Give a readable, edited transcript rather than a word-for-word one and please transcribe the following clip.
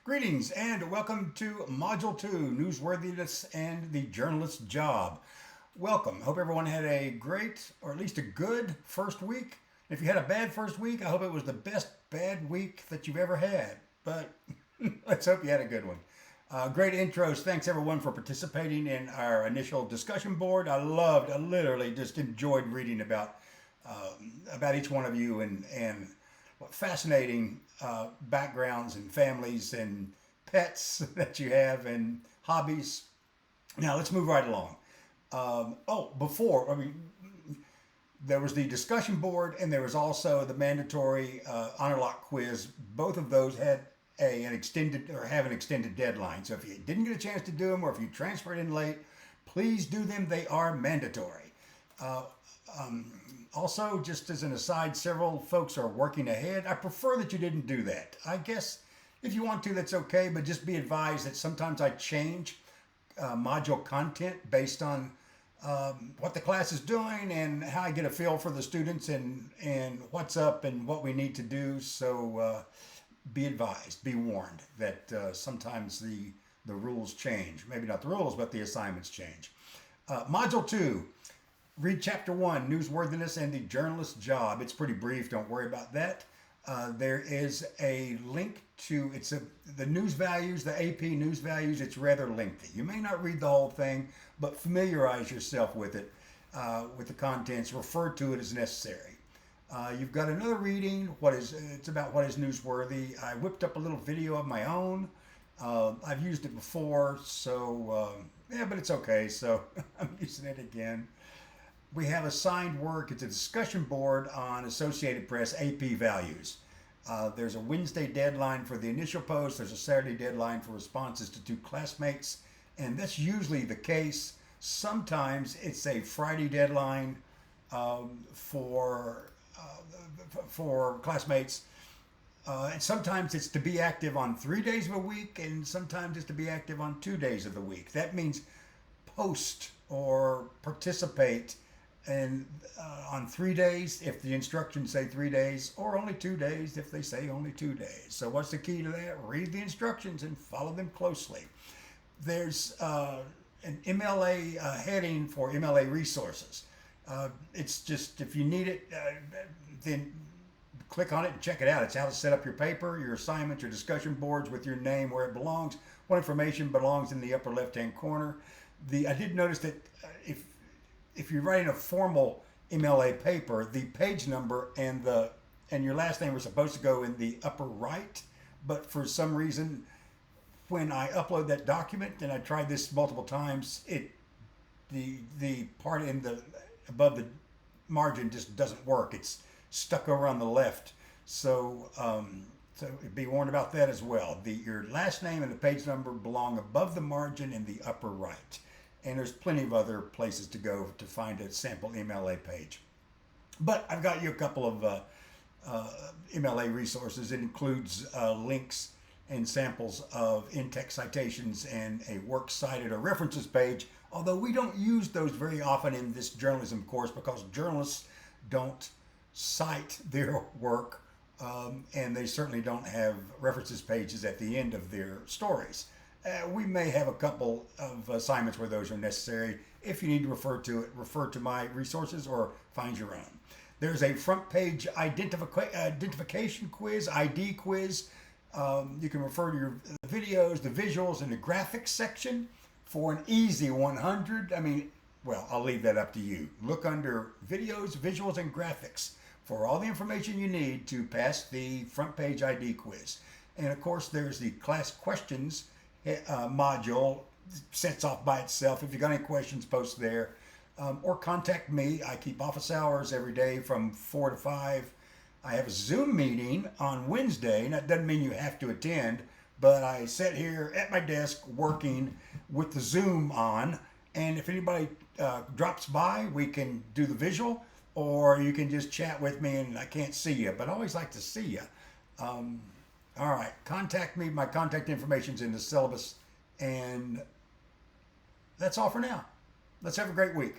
Greetings and welcome to Module 2, Newsworthiness and the Journalist's Job. Welcome. Hope everyone had a great, or at least a good first week. If you had a bad first week, I hope it was the best bad week that you've ever had. But let's hope you had a good one. Great intros. Thanks everyone for participating in our initial discussion board. I literally just enjoyed reading about each one of you and what fascinating backgrounds and families and pets that you have and hobbies. Now let's move right along. There was the discussion board and there was also the mandatory honor lock quiz. Both of those had an extended deadline. So if you didn't get a chance to do them or if you transferred in late, please do them. They are mandatory. Also, just as an aside, several folks are working ahead. I prefer that you didn't do that. I guess if you want to, that's okay, but just be advised that sometimes I change module content based on what the class is doing and how I get a feel for the students and what's up and what we need to do. So be advised, be warned that sometimes the rules change. Maybe not the rules, but the assignments change. Module 2. Read Chapter 1, Newsworthiness and the Journalist's Job. It's pretty brief, don't worry about that. There is a link to, the news values, the AP news values, it's rather lengthy. You may not read the whole thing, but familiarize yourself with it, with the contents, refer to it as necessary. You've got another reading, it's about what is newsworthy. I whipped up a little video of my own. I've used it before, so, but it's okay, so I'm using it again. We have assigned work. It's a discussion board on Associated Press AP values. There's a Wednesday deadline for the initial post. There's a Saturday deadline for responses to 2 classmates. And that's usually the case. Sometimes it's a Friday deadline for classmates. And sometimes it's to be active on 3 days of a week, and sometimes it's to be active on 2 days of the week. That means post or participate and on 3 days if the instructions say 3 days, or only 2 days if they say only 2 days. So what's the key to that? Read the instructions and follow them closely. There's an MLA heading for MLA resources. It's just, if you need it, then click on it and check it out. It's how to set up your paper, your assignments, your discussion boards with your name where it belongs. What information belongs in the upper left-hand corner. I did notice that if you're writing a formal MLA paper, the page number and your last name were supposed to go in the upper right, but for some reason, when I upload that document, and I tried this multiple times, the part above the margin just doesn't work. It's stuck over on the left, so be warned about that as well. Your last name and the page number belong above the margin in the upper right. And there's plenty of other places to go to find a sample MLA page. But I've got you a couple of MLA resources. It includes links and samples of in-text citations and a works cited or references page, although we don't use those very often in this journalism course because journalists don't cite their work and they certainly don't have references pages at the end of their stories. We may have a couple of assignments where those are necessary. If you need to refer to it, refer to my resources or find your own. There's a front page identification quiz, ID quiz. You can refer to the videos, the visuals, and the graphics section for an easy 100. I'll leave that up to you. Look under videos, visuals, and graphics for all the information you need to pass the front page ID quiz. And of course, there's the class questions module, sets off by itself. If you've got any questions, post there. Or contact me. I keep office hours every day from 4 to 5. I have a Zoom meeting on Wednesday, and that doesn't mean you have to attend, but I sit here at my desk working with the Zoom on, and if anybody drops by, we can do the visual, or you can just chat with me, and I can't see you, but I always like to see you. All right, contact me. My contact information's in the syllabus, and that's all for now. Let's have a great week.